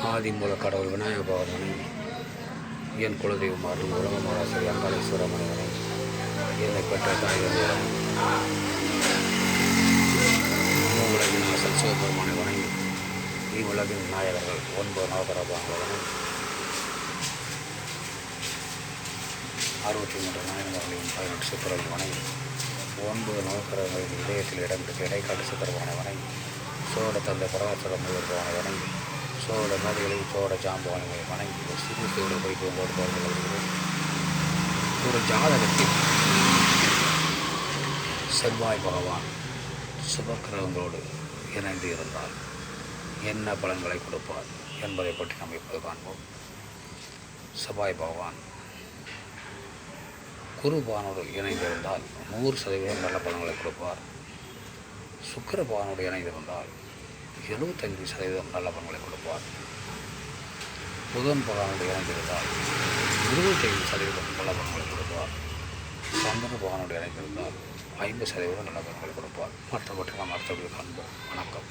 ஆதிமூல கடவுள் விநாயக பகவானை, என் குலதெய்வமாறு உலகமாராசிரியர் அங்காளேஸ்வர மனிதனை, என்னை பெற்ற தாய்களை உலகின் அசல் சிவபெருமானை வணங்கி, இவ்வுலகின் நாயகர்கள் 9 நவகரபாங்களை 63 நாயகர்களையும் 18 சித்தர்கள் வணங்கி, 9 நவகரங்களின் இதயத்தில் இடம்பெற்ற இடைக்காட்டு சித்தர்பவனை வணங்கி, சோழ தந்தை பரமேஸ்வர முருகனை வணங்கி, சோழ நதிகளில் சோழ ஜாம்பவானை வணங்கி, சிறு சோழ போய்த்து வருகிறேன். ஒரு ஜாதகத்தில் செவ்வாய் பகவான் சுபக்கிரகங்களோடு இணைந்து இருந்தால் என்ன பலன்களை கொடுப்பார் என்பதை பற்றி நாம் இப்போது காண்போம். செவ்வாய் பகவான் குருபானோடு இணைந்திருந்தால் 100% நல்ல பலன்களை கொடுப்பார். சுக்கிர பகவானோடு இணைந்திருந்தால் 75% நல்ல பலன்களை கொடுப்பார். புதன் பகவானோடு இணைந்திருந்தால் 25% நல்ல பலன்களை கொடுப்பார். சந்திர பகவானோடு இணைந்திருந்தால் 50% நல்ல பலன்களை கொடுப்பார். மற்றவற்றை நாம் அடுத்தபடி காண்போம். வணக்கம்.